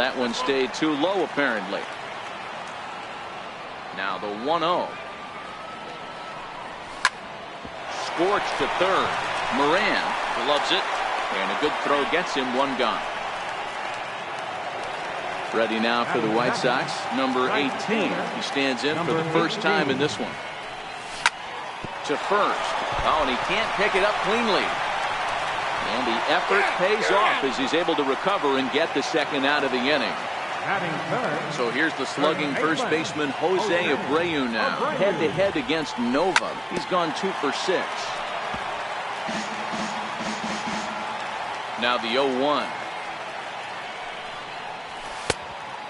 that one stayed too low apparently. Now the 1-0. Scorched to third. Moran gloves it, and a good throw gets him one gone. Ready now for the White Sox, number 18. He stands in for the first time in this one. To first. Oh, and he can't pick it up cleanly. And the effort pays off as he's able to recover and get the second out of the inning. So here's the slugging first baseman Jose Abreu now. Head-to-head against Nova. He's gone 2 for 6. Now the 0-1.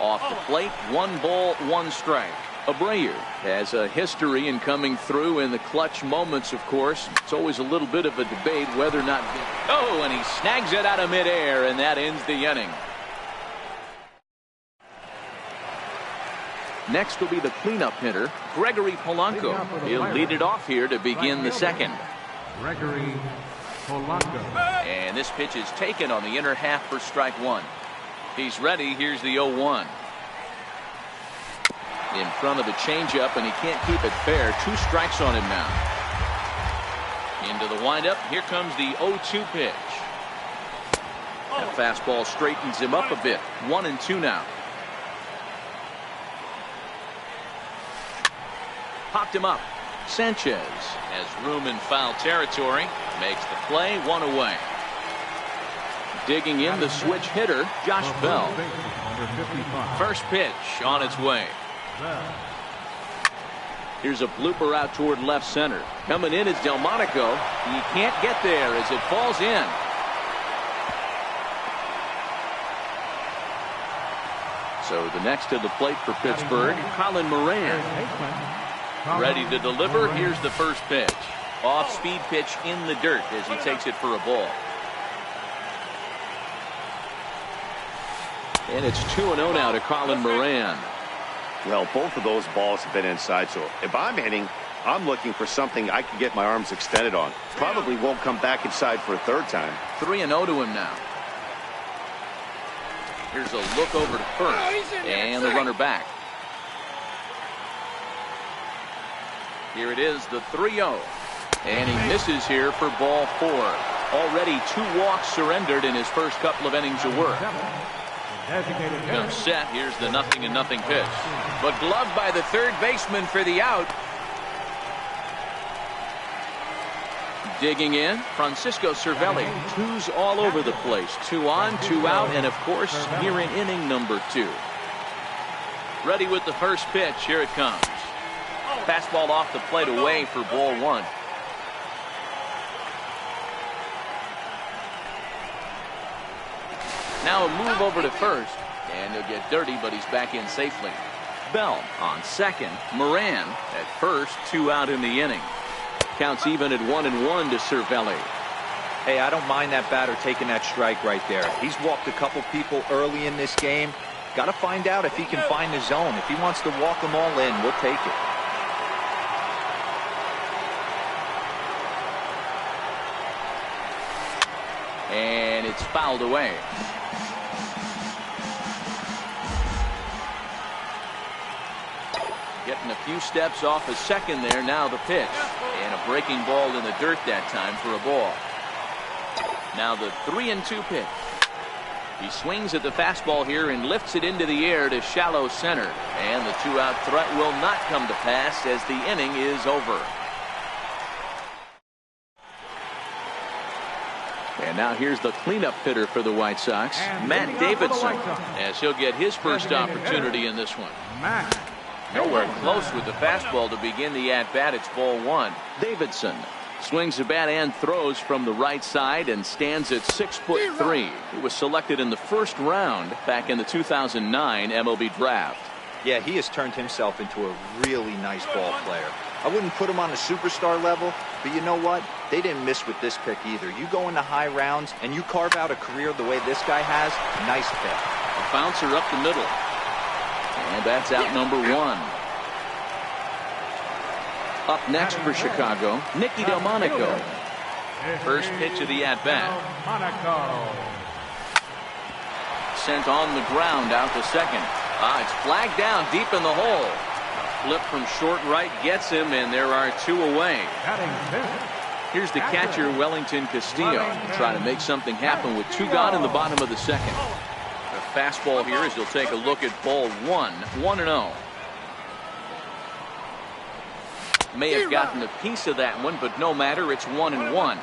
Off the plate, 1 ball, 1 strike. Abreu has a history in coming through in the clutch moments, of course. It's always a little bit of a debate whether or not. Oh, and he snags it out of midair, and that ends the inning. Next will be the cleanup hitter, Gregory Polanco. He'll lead it off here to begin the second. Gregory Polanco. And this pitch is taken on the inner half for strike 1. He's ready. Here's the 0-1. In front of the changeup, and he can't keep it fair. 2 strikes on him now. Into the windup. Here comes the 0-2 pitch. The fastball straightens him up a bit. 1-2 now. Popped him up. Sanchez has room in foul territory. Makes the play. 1 away. Digging in the switch hitter, Josh Bell. First pitch on its way. Here's a blooper out toward left center. Coming in is Delmonico. He can't get there as it falls in. So the next to the plate for Pittsburgh, Colin Moran. Ready to deliver. Here's the first pitch. Off-speed pitch in the dirt as he takes it for a ball. And it's 2-0 now to Colin Moran. Well, both of those balls have been inside, so if I'm hitting, I'm looking for something I can get my arms extended on. Probably won't come back inside for a third time. 3-0 to him now. Here's a look over to first, and the runner back. Here it is, the 3-0. And he misses here for ball 4. Already 2 walks surrendered in his first couple of innings of work. Comes set. Here's the 0-0 pitch. But gloved by the third baseman for the out. Digging in, Francisco Cervelli. 2s all over the place. 2 on, 2 out, and of course, here in inning number 2. Ready with the first pitch. Here it comes. Fastball off the plate away for ball 1. Now a move over to first, and he'll get dirty, but he's back in safely. Bell on second. Moran at first. 2 out in the inning. Counts even at 1-1 to Cervelli. Hey, I don't mind that batter taking that strike right there. He's walked a couple people early in this game. Got to find out if he can find the zone. If he wants to walk them all in, we'll take it. And it's fouled away. Getting a few steps off a second there. Now the pitch. And a breaking ball in the dirt that time for a ball. Now the 3-2 pitch. He swings at the fastball here and lifts it into the air to shallow center. And the 2-out threat will not come to pass as the inning is over. And now here's the cleanup hitter for the White Sox, Matt Davidson, as he'll get his first opportunity in this one. Nowhere close with the fastball to begin the at-bat. It's ball 1. Davidson swings the bat and throws from the right side and stands at 6'3". He was selected in the first round back in the 2009 MLB draft. Yeah, he has turned himself into a really nice ball player. I wouldn't put him on a superstar level, but you know what? They didn't miss with this pick either. You go into high rounds and you carve out a career the way this guy has. Nice pick. A bouncer up the middle. And that's out number 1. Up next for Chicago, Nicky Delmonico. First pitch of the at-bat. sent on the ground out to second. It's flagged down deep in the hole. A flip from short right gets him, and there are 2 away. Here's the catcher, Wellington Castillo, trying to make something happen with 2 gone in the bottom of the second. The fastball here as he'll take a look at ball 1, 1-0. May have gotten a piece of that one, but no matter, it's 1-1.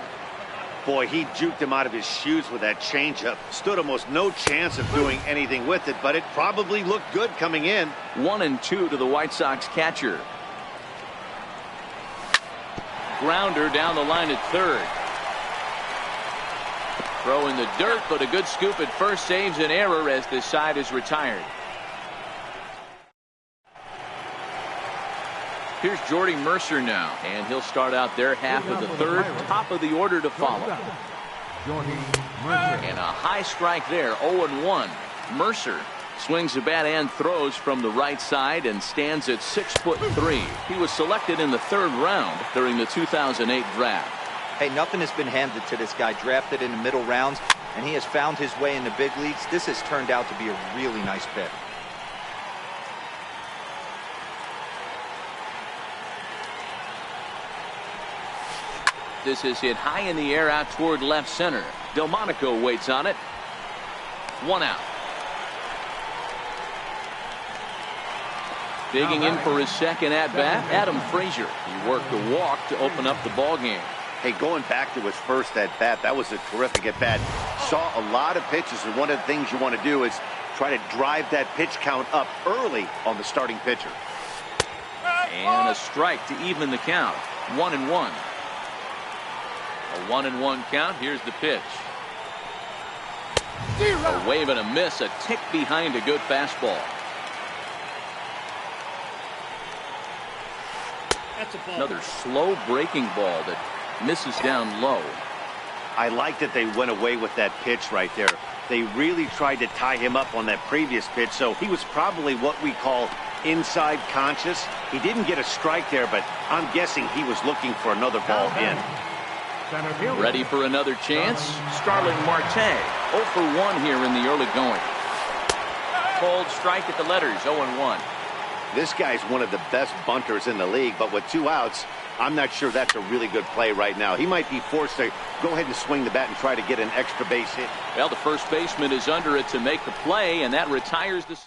Boy, he juked him out of his shoes with that changeup. Stood almost no chance of doing anything with it, but it probably looked good coming in. 1-2 to the White Sox catcher. Grounder down the line at third. Throw in the dirt, but a good scoop at first saves an error as this side is retired. Here's Jordy Mercer now, and he'll start out their half of the third. Top of the order to follow. And a high strike there, 0-1. Mercer swings the bat and throws from the right side and stands at 6'3". He was selected in the 3rd round during the 2008 draft. Hey, nothing has been handed to this guy. Drafted in the middle rounds, and he has found his way in the big leagues. This has turned out to be a really nice pick. This is hit high in the air out toward left center. Delmonico waits on it. 1 out. Digging in for his second at-bat, Adam Frazier. He worked a walk to open up the ball game. Hey, going back to his first at-bat, that was a terrific at-bat. Saw a lot of pitches, and one of the things you want to do is try to drive that pitch count up early on the starting pitcher. And a strike to even the count. 1-1. A 1-1 count. Here's the pitch. A wave and a miss. A tick behind a good fastball. Another slow breaking ball that misses down low. I like that they went away with that pitch right there. They really tried to tie him up on that previous pitch, so he was probably what we call inside conscious. He didn't get a strike there, but I'm guessing he was looking for another ball in. Ready for another chance? Starling Marte, 0 for 1 here in the early going. Cold strike at the letters, 0-1. This guy's one of the best bunters in the league, but with 2 outs, I'm not sure that's a really good play right now. He might be forced to go ahead and swing the bat and try to get an extra base hit. Well, the first baseman is under it to make the play, and that retires the...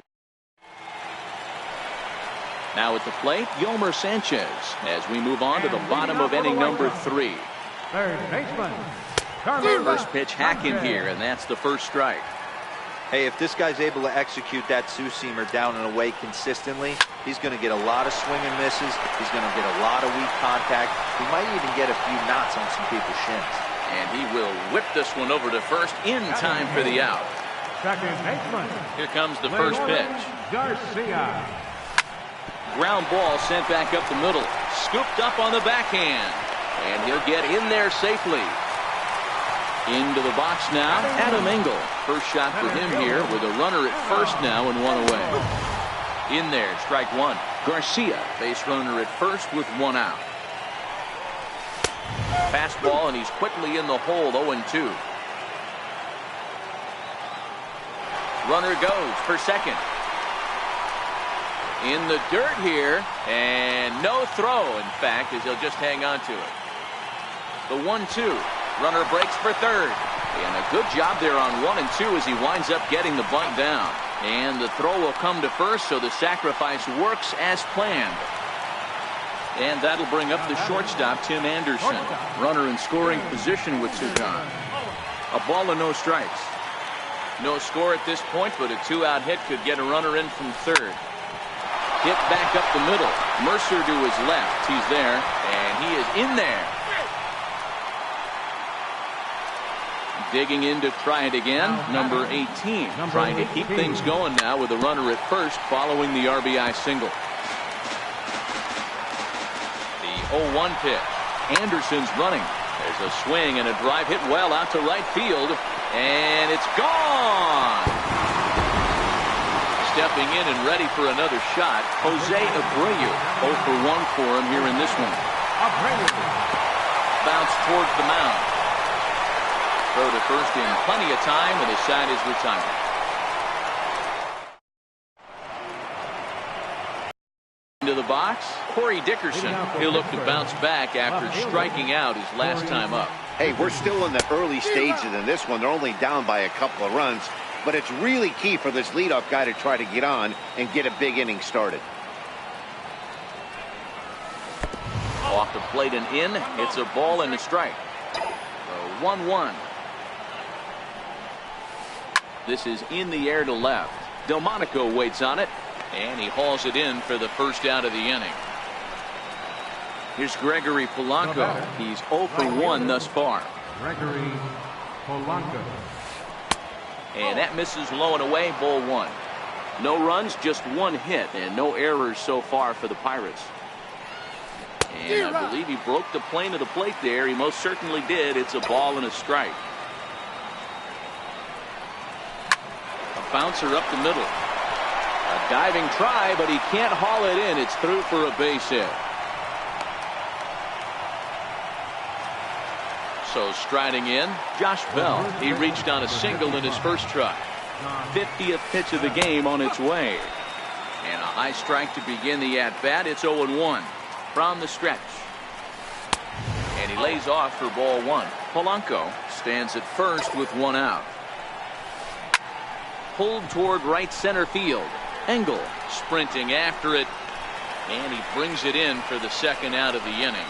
Now at the plate, Yomer Sanchez, as we move on to the bottom of inning number 3. Third baseman. First pitch hack in here, and that's the first strike. Hey, if this guy's able to execute that two-seamer down and away consistently, he's going to get a lot of swing and misses. He's going to get a lot of weak contact. He might even get a few knots on some people's shins. And he will whip this one over to first in time for the out. Second baseman. Here comes the first pitch. Garcia. Ground ball sent back up the middle. Scooped up on the backhand. And he'll get in there safely. Into the box now, Adam Engel. First shot for him here with a runner at first now and 1 away. In there, strike 1. Garcia, base runner at first with 1 out. Fastball, and he's quickly in the hole, 0-2. Runner goes for second. In the dirt here, and no throw, in fact, as he'll just hang on to it. The 1-2. Runner breaks for third. And a good job there on 1 and 2 as he winds up getting the bunt down. And the throw will come to first, so the sacrifice works as planned. And that'll bring up the shortstop, Tim Anderson. Runner in scoring position with 2 gone. A ball and no strikes. No score at this point, but a 2-out hit could get a runner in from third. Hit back up the middle. Mercer to his left. He's there, and he is in there. Digging in to try it again, number 18. Trying to keep things going now with a runner at first following the RBI single. The 0-1 pitch. Anderson's running. There's a swing and a drive hit well out to right field. And it's gone. Stepping in and ready for another shot, Jose Abreu. 0 for 1 for him here in this one. Bounce towards the mound. Throw to first in plenty of time, and his side is retired. Corey Dickerson, he'll look to bounce back after striking out his last time up. Hey, we're still in the early stages in this one. They're only down by a couple of runs, but it's really key for this leadoff guy to try to get on and get a big inning started. Off the plate and in. It's a ball and a strike. 1-1. This is in the air to left. Delmonico waits on it, and he hauls it in for the first out of the inning. Here's Gregory Polanco. He's 0 for 1 thus far. Gregory Polanco. And that misses low and away, ball 1. No runs, just 1 hit, and no errors so far for the Pirates. And I believe he broke the plane of the plate there. He most certainly did. It's a ball and a strike. A bouncer up the middle. A diving try, but he can't haul it in. It's through for a base hit. So striding in, Josh Bell. He reached on a single in his first try. 50th pitch of the game on its way. And a high strike to begin the at-bat. It's 0-1 from the stretch. And he lays off for ball 1. Polanco stands at first with 1 out. Pulled toward right center field. Engel sprinting after it. And he brings it in for the second out of the inning.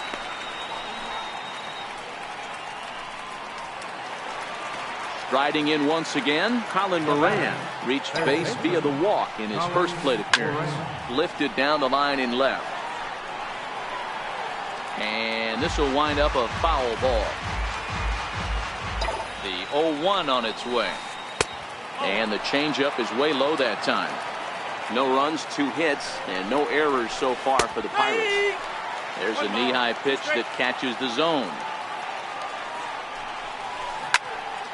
Striding in once again, Colin Moran reached base via the walk in his first plate appearance. Lifted down the line in left. And this will wind up a foul ball. The 0-1 on its way. And the changeup is way low that time. No runs, 2 hits, and no errors so far for the Pirates. There's a knee-high pitch that catches the zone.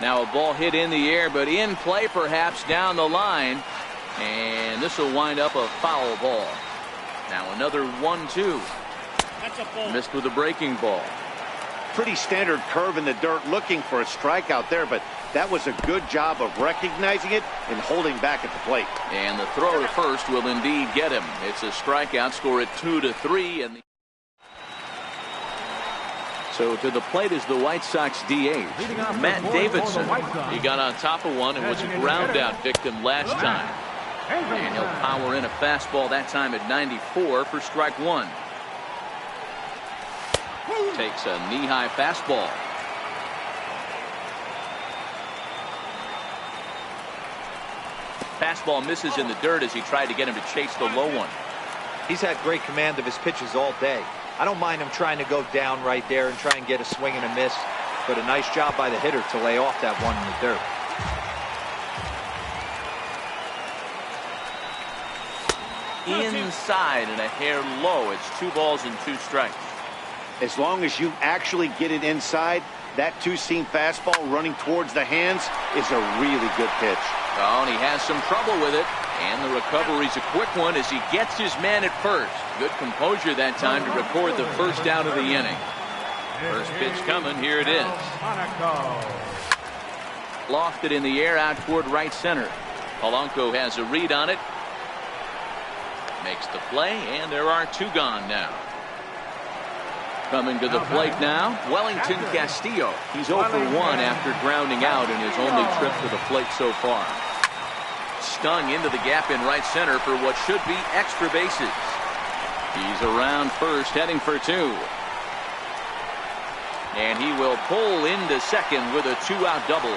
Now a ball hit in the air, but in play perhaps down the line. And this will wind up a foul ball. Now another 1-2. Missed with a breaking ball. Pretty standard curve in the dirt, looking for a strikeout there, but that was a good job of recognizing it and holding back at the plate. And the throw to first will indeed get him. It's a strikeout, score at 2-3. And so to the plate is the White Sox DH, Matt Davidson. He got on top of one and was a ground out victim last time. And he'll power in a fastball that time at 94 for strike 1. Takes a knee-high fastball. Fastball misses in the dirt as he tried to get him to chase the low one. He's had great command of his pitches all day. I don't mind him trying to go down right there and try and get a swing and a miss, but a nice job by the hitter to lay off that one in the dirt. Inside and a hair low. It's 2 balls and 2 strikes. As long as you actually get it inside, that 2-seam fastball running towards the hands is a really good pitch. Oh, and he has some trouble with it. And the recovery's a quick one as he gets his man at first. Good composure that time to record the first out of the inning. First pitch coming. Here it is. Lofted in the air out toward right center. Polanco has a read on it. Makes the play, and there are 2 gone now. Coming to the plate now, Wellington Castillo. He's 0 for 1 after grounding out in his only trip to the plate so far. Stung into the gap in right center for what should be extra bases. He's around first, heading for 2. And he will pull into second with a 2-out double.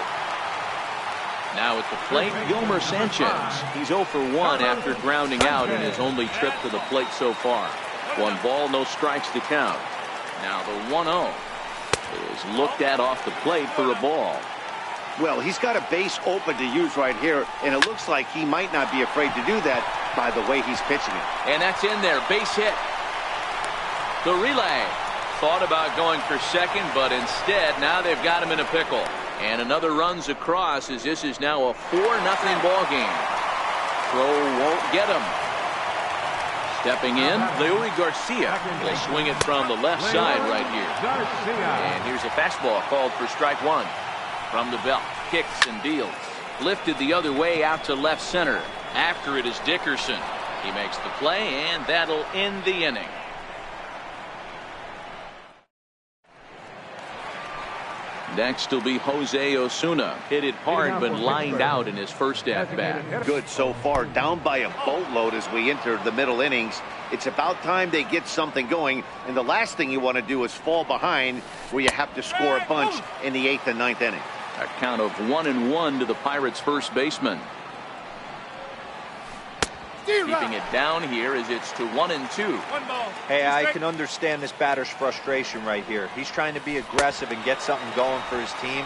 Now at the plate, Yolmer Sanchez. He's 0 for 1 after grounding out in his only trip to the plate so far. 1 ball, no strikes to count. Now the 1-0 is looked at off the plate for a ball. Well, he's got a base open to use right here, and it looks like he might not be afraid to do that by the way he's pitching it. And that's in there, base hit. The relay. Thought about going for second, but instead now they've got him in a pickle. And another runs across as this is now a 4-0 ball game. Throw won't get him. Stepping in, Leury Garcia will swing it from the left side right here. And here's a fastball called for strike 1. From the belt, kicks and deals. Lifted the other way out to left center. After it is Dickerson. He makes the play, and that'll end the inning. Next will be Jose Osuna. Hit it hard, but lined out in his first at-bat. Good so far. Down by a boatload as we enter the middle innings. It's about time they get something going, and the last thing you want to do is fall behind where you have to score a bunch in the 8th and 9th inning. A count of 1-1 to the Pirates' first baseman. Keeping it down here as it's to 1-2. Hey, I can understand this batter's frustration right here. He's trying to be aggressive and get something going for his team.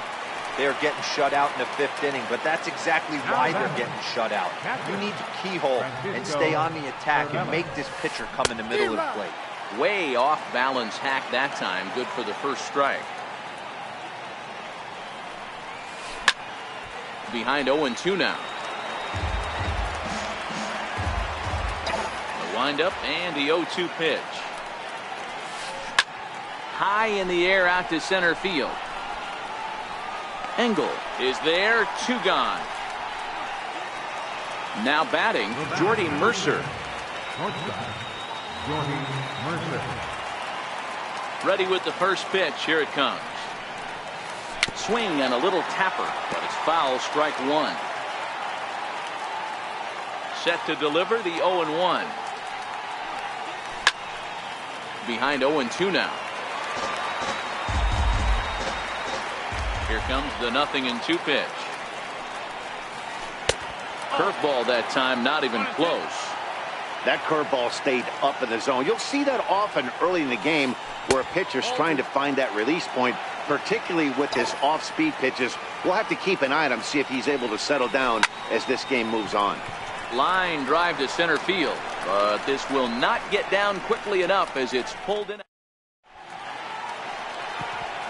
They're getting shut out in the 5th inning, but that's exactly why they're getting shut out. You need to keyhole and stay on the attack and make this pitcher come in the middle of the plate. Way off balance hack that time. Good for the first strike. Behind 0-2 now. Wind-up and the 0-2 pitch. High in the air out to center field. Engel is there, 2 gone. Now batting, Jordy Mercer. Ready with the first pitch. Here it comes. Swing and a little tapper, but it's foul, strike 1. Set to deliver the 0-1. Behind 0-2 now. Here comes the 0-2 pitch. Curveball that time, not even close. That curveball stayed up in the zone. You'll see that often early in the game where a pitcher's trying to find that release point, particularly with his off-speed pitches. We'll have to keep an eye on him, see if he's able to settle down as this game moves on. Line drive to center field, but this will not get down quickly enough as it's pulled in.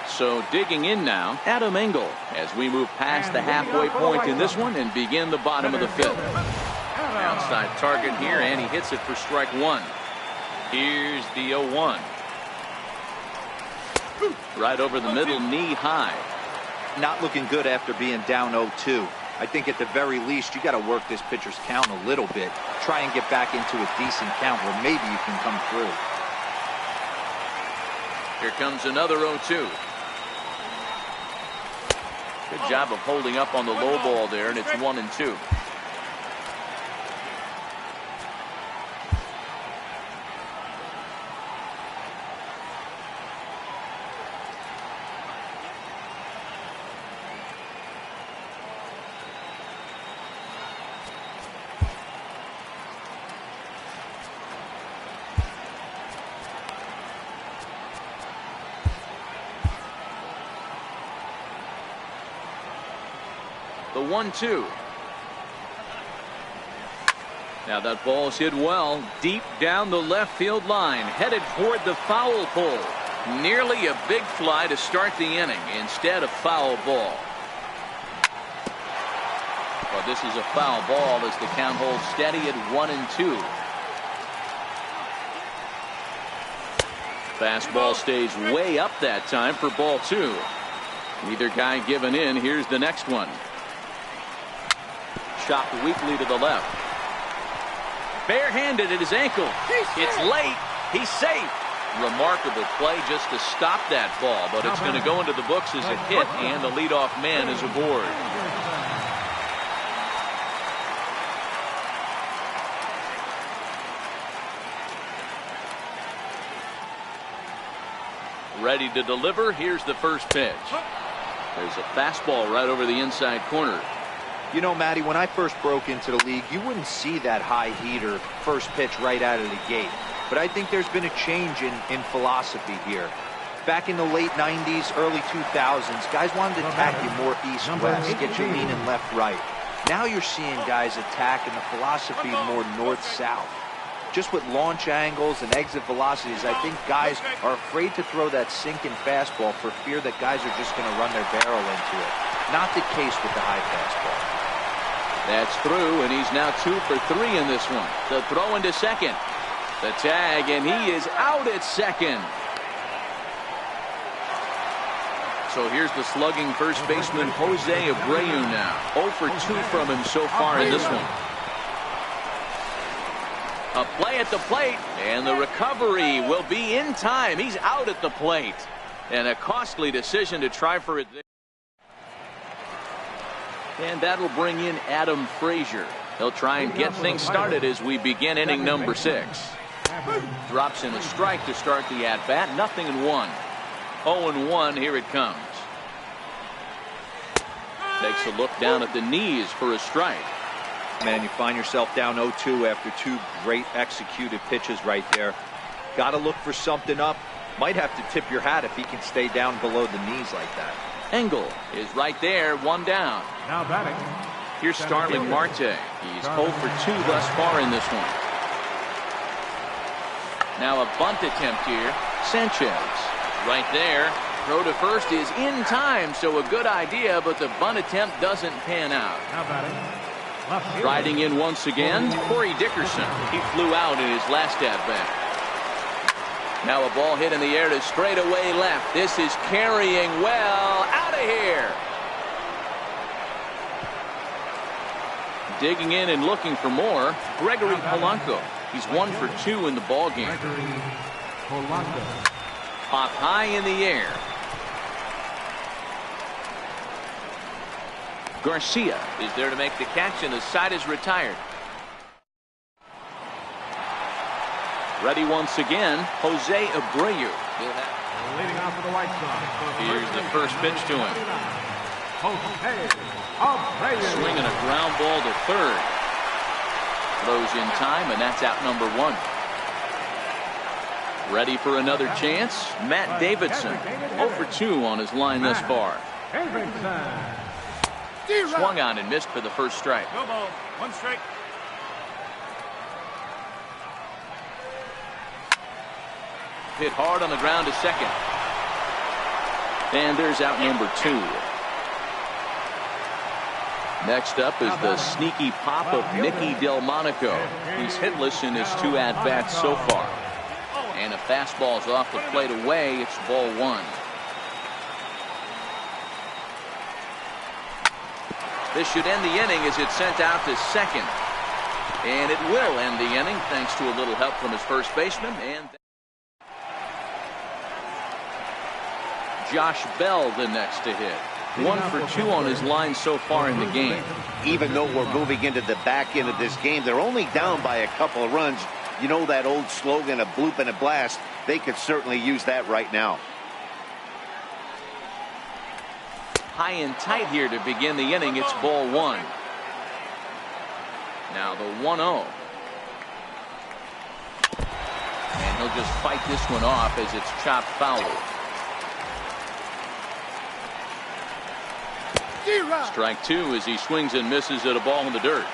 So digging in now, Adam Engel, as we move past the halfway point in this one and begin the bottom of the 5th. Outside target here, and he hits it for strike 1. Here's the 0-1. Right over the middle, knee high. Not looking good after being down 0-2. I think at the very least you got to work this pitcher's count a little bit. Try and get back into a decent count where maybe you can come through. Here comes another 0-2. Good job of holding up on the low ball there, and it's 1-2. The 1-2. Now that ball's hit well, deep down the left field line, headed toward the foul pole. Nearly a big fly to start the inning, instead of foul ball. But this is a foul ball as the count holds steady at 1-2. Fastball stays way up that time for ball 2. Neither guy giving in. Here's the next one. Chopped weakly to the left. Barehanded at his ankle. It's late. He's safe. Remarkable play just to stop that ball, but it's going to go into the books as a hit, and the leadoff man is aboard. Ready to deliver. Here's the first pitch. There's a fastball right over the inside corner. You know, Matty, when I first broke into the league, you wouldn't see that high heater first pitch right out of the gate. But I think there's been a change in philosophy here. Back in the late 90s, early 2000s, guys wanted to attack you more east-west, get you leaning left-right. Now you're seeing guys attack in the philosophy more north-south. Just with launch angles and exit velocities, I think guys are afraid to throw that sinking fastball for fear that guys are just going to run their barrel into it. Not the case with the high fastball. That's through, and he's now 2 for 3 in this one. The throw into second. The tag, and he is out at second. So here's the slugging first baseman, Jose Abreu now. 0 for 2 from him so far in this one. A play at the plate, and the recovery will be in time. He's out at the plate. And a costly decision to try for it there. And that'll bring in Adam Frazier. He'll try and get things started as we begin inning number 6. Drops in a strike to start the at-bat. 0-1. 0-1, here it comes. Takes a look down at the knees for a strike. Man, you find yourself down 0-2 after 2 great executed pitches right there. Got to look for something up. Might have to tip your hat if he can stay down below the knees like that. Engel is right there, 1 down. Now batting. Here's Starling Marte. He's 0 for 2 thus far in this one. Now a bunt attempt here. Sanchez right there. Throw to first is in time, so a good idea, but the bunt attempt doesn't pan out. Now batting. Riding in once again, Corey Dickerson. He flew out in his last at-bat. Now a ball hit in the air to straightaway left. This is carrying well. Out of here. Digging in and looking for more, Gregory Polanco. He's 1 for 2 in the ball game. Gregory Polanco. Pop high in the air. Garcia is there to make the catch, and the side is retired. Ready once again, Jose Abreu. Leading off for the White Sox. Here's the first pitch to him. Jose Abreu. Swinging a ground ball to third. Throws in time, and that's out number 1. Ready for another chance, Matt Davidson. 0 for 2 on his line thus far. Swung on and missed for the first strike. Go ball. 1 strike. Hit hard on the ground to second. And there's out number 2. Next up is the sneaky pop of Nicky Delmonico. He's hitless in his 2 at-bats so far. And a fastball's off the plate away. It's ball 1. This should end the inning as it's sent out to second. And it will end the inning thanks to a little help from his first baseman. And Josh Bell the next to hit. 1 for 2 on his line so far in the game. Even though we're moving into the back end of this game, they're only down by a couple of runs. You know that old slogan, a bloop and a blast. They could certainly use that right now. High and tight here to begin the inning. It's ball 1. Now the 1-0. And he'll just fight this one off as it's chopped foul. Strike 2 as he swings and misses at a ball in the dirt.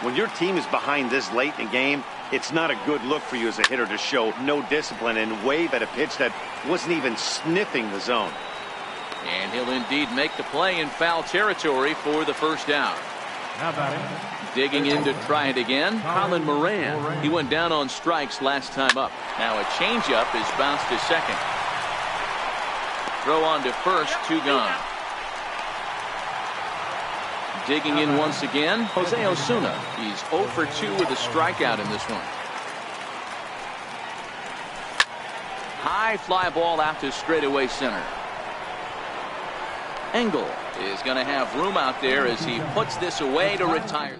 When your team is behind this late in the game, it's not a good look for you as a hitter to show no discipline and wave at a pitch that wasn't even sniffing the zone. And he'll indeed make the play in foul territory for the first down. Now batting. Digging in to try it again, Colin Moran. He went down on strikes last time up. Now a changeup is bounced to second. Throw on to first, 2 gone. Digging in once again, Jose Osuna. He's 0 for 2 with a strikeout in this one. High fly ball out to straightaway center. Engel is going to have room out there as he puts this away to retire.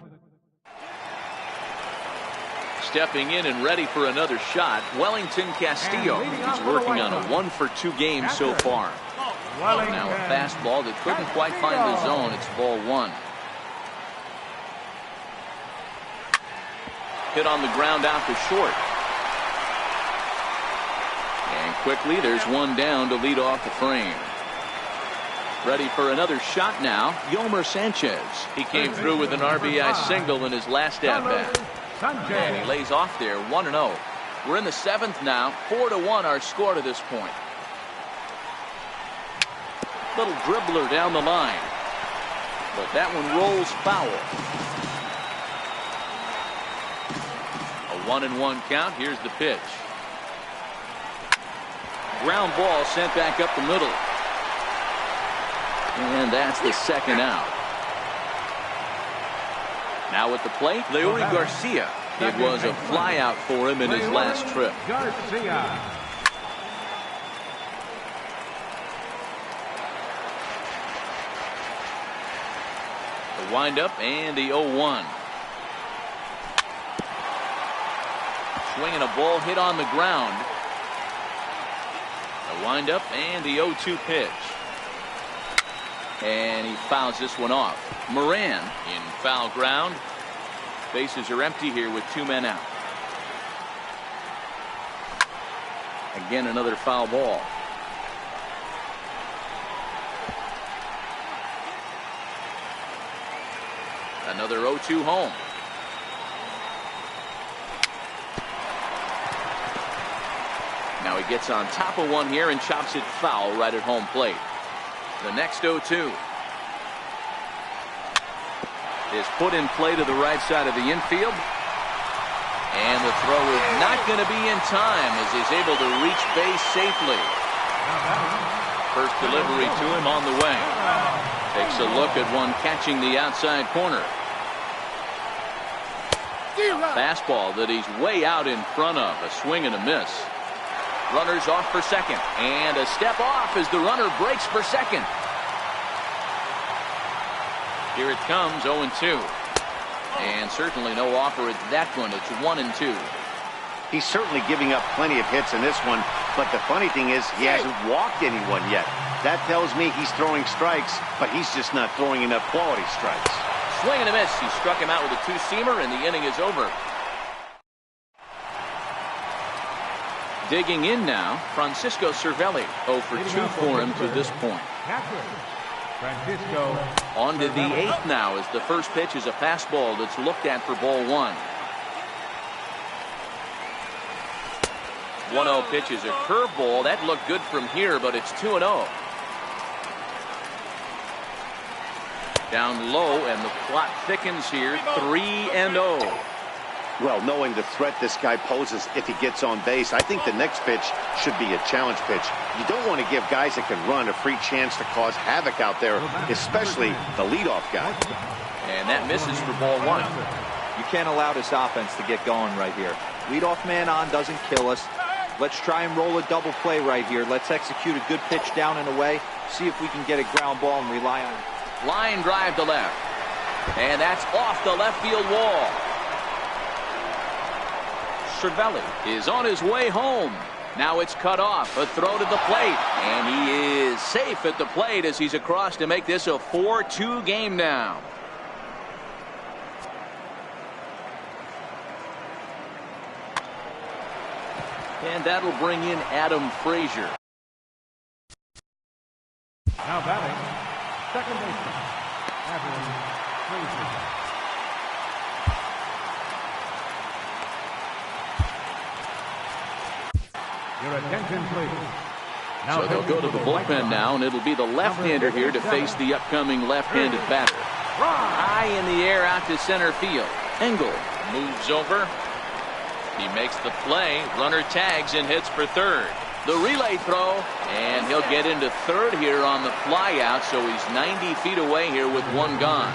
Stepping in and ready for another shot, Wellington Castillo. He's working on a 1 for 2 game so far. Now a fastball that couldn't quite find the zone. It's ball 1. Hit on the ground out to short. And quickly there's 1 down to lead off the frame. Ready for another shot now, Yomer Sanchez. He came through with an RBI single in his last at-bat. And he lays off there, 1-0. We're in the 7th now, 4-1 our score to this point. Little dribbler down the line. But that one rolls foul. A 1-1 count. Here's the pitch. Ground ball sent back up the middle. And that's the second out. Now at the plate, Leury Garcia. It was a flyout for him in his last trip. Garcia. The windup and the 0-1. Swinging a ball hit on the ground. The windup and the 0-2 pitch. And he fouls this one off. Moran in foul ground. Bases are empty here with 2 men out. Again, another foul ball. Another 0-2 home. Now he gets on top of one here and chops it foul right at home plate. The next 0-2 is put in play to the right side of the infield. And the throw is not going to be in time as he's able to reach base safely. First delivery to him on the way. Takes a look at one catching the outside corner. Fastball that he's way out in front of. A swing and a miss. Runners off for second. And a step off as the runner breaks for second. Here it comes, 0-2. And certainly no offer at that one. It's 1-2. He's certainly giving up plenty of hits in this one, but the funny thing is he hasn't walked anyone yet. That tells me he's throwing strikes, but he's just not throwing enough quality strikes. Swing and a miss. He struck him out with a 2-seamer, and the inning is over. Digging in now, Francisco Cervelli. 0 for 2 for him to this point. Francisco. On to the 8th now as the first pitch is a fastball that's looked at for ball 1. 1-0 pitch is a curveball. That looked good from here, but it's 2-0. Down low, and the plot thickens here. 3-0. Well, knowing the threat this guy poses if he gets on base, I think the next pitch should be a challenge pitch. You don't want to give guys that can run a free chance to cause havoc out there, especially the leadoff guy. And that misses for ball 1. You can't allow this offense to get going right here. Leadoff man on doesn't kill us. Let's try and roll a double play right here. Let's execute a good pitch down and away. See if we can get a ground ball and rely on it. Line drive to left. And that's off the left field wall. Cervelli is on his way home. Now it's cut off. A throw to the plate. And he is safe at the plate as he's across to make this a 4-2 game now. And that'll bring in Adam Frazier. Now batting, second baseman, Adam Frazier. Your attention, please. So they'll go to the bullpen now, and it'll be the left-hander here to face the upcoming left-handed batter. High in the air out to center field. Engel moves over. He makes the play. Runner tags and hits for third. The relay throw, and he'll get into third here on the flyout, so he's 90 feet away here with one gone.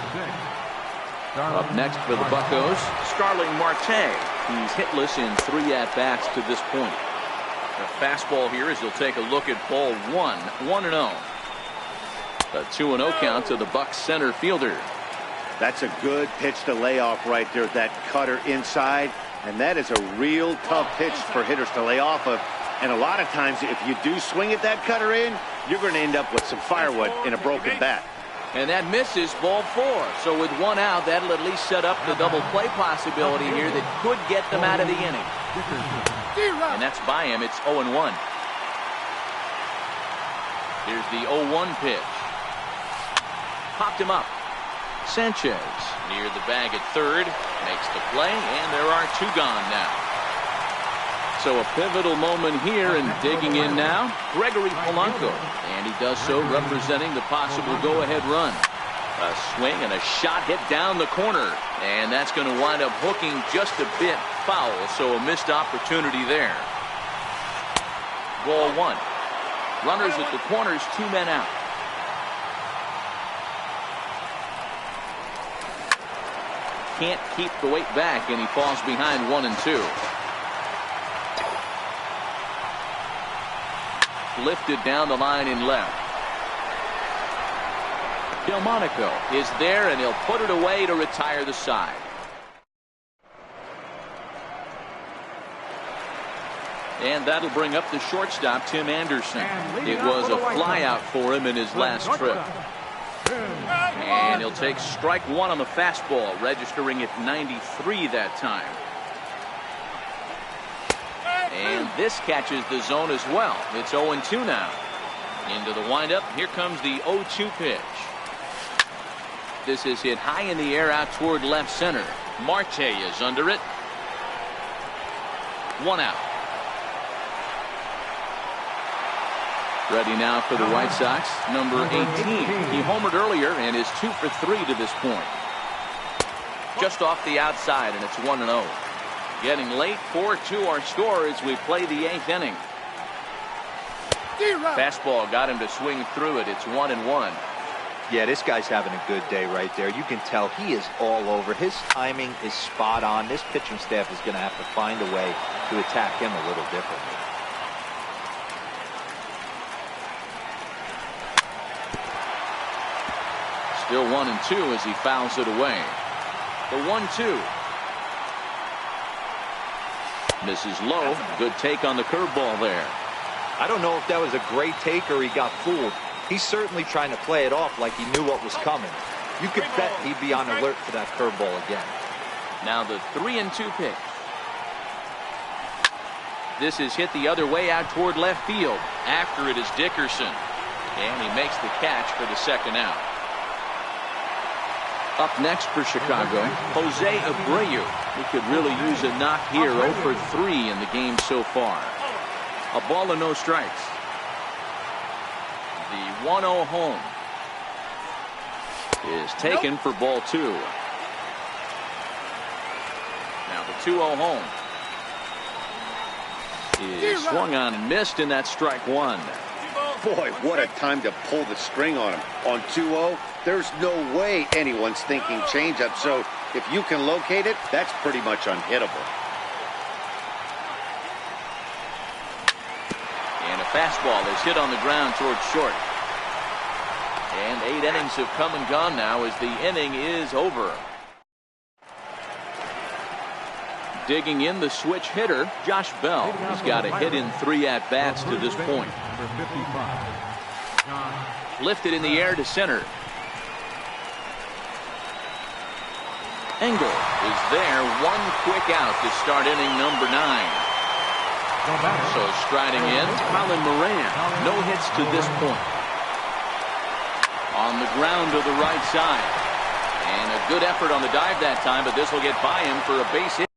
Up next for the Buccos, Starling Marte. He's hitless in 3 at-bats to this point. The fastball here as he'll take a look at ball 1, 1-0. A 2-0 count to the Bucs center fielder. That's a good pitch to lay off right there, that cutter inside. And that is a real tough pitch for hitters to lay off of. And a lot of times, if you do swing at that cutter in, you're going to end up with some firewood in a broken bat. And that misses ball 4. So with 1 out, that'll at least set up the double play possibility here that could get them out of the inning. And that's by him. It's 0-1. Here's the 0-1 pitch. Popped him up. Sanchez near the bag at third, makes the play, and there are 2 gone now. So a pivotal moment here, and digging in now, Gregory Polanco, and he does so representing the possible go-ahead run. A swing and a shot hit down the corner, and that's going to wind up hooking just a bit foul, so a missed opportunity there. Ball 1. Runners at the corners, 2 men out. can't keep the weight back, and he falls behind 1-2. Lifted down the line in left. Delmonico is there, and he'll put it away to retire the side. And that'll bring up the shortstop, Tim Anderson. It was a flyout for him in his last trip. And he'll take strike one on the fastball, registering at 93 that time. And this catches the zone as well. It's 0-2 now. Into the windup. Here comes the 0-2 pitch. This is hit high in the air out toward left center. Marte is under it. 1 out. Ready now for the White Sox, number 18. He homered earlier and is 2 for 3 to this point. Just off the outside, and it's 1-0. Getting late, 4-2 our score as we play the 8th inning. Fastball got him to swing through it. It's 1-1. Yeah, this guy's having a good day right there. You can tell he is all over. His timing is spot on. This pitching staff is going to have to find a way to attack him a little differently. Still 1-2 as he fouls it away. The 1-2. Misses low. Good take on the curveball there. I don't know if that was a great take or he got fooled. He's certainly trying to play it off like he knew what was coming. You could bet he'd be on alert for that curveball again. Now the 3-2 pitch. This is hit the other way out toward left field. After it is Dickerson. And he makes the catch for the second out. Up next for Chicago, Jose Abreu. He could really use a knock here. 0 for 3 in the game so far. A ball and no strikes. The 1-0 home is taken for ball 2. Now the 2-0 home is swung on and missed, and that's strike 1. Boy, what a time to pull the string on him. On 2-0, there's no way anyone's thinking changeup. So if you can locate it, that's pretty much unhittable. And a fastball is hit on the ground towards short. And 8 innings have come and gone now as the inning is over. Digging in the switch hitter, Josh Bell. He's got a hit in 3 at-bats to this point. Lifted in the air to center. Engel is there. 1 quick out to start inning number 9. So striding in, Colin Moran. No hits to this point. On the ground to the right side. And a good effort on the dive that time, but this will get by him for a base hit.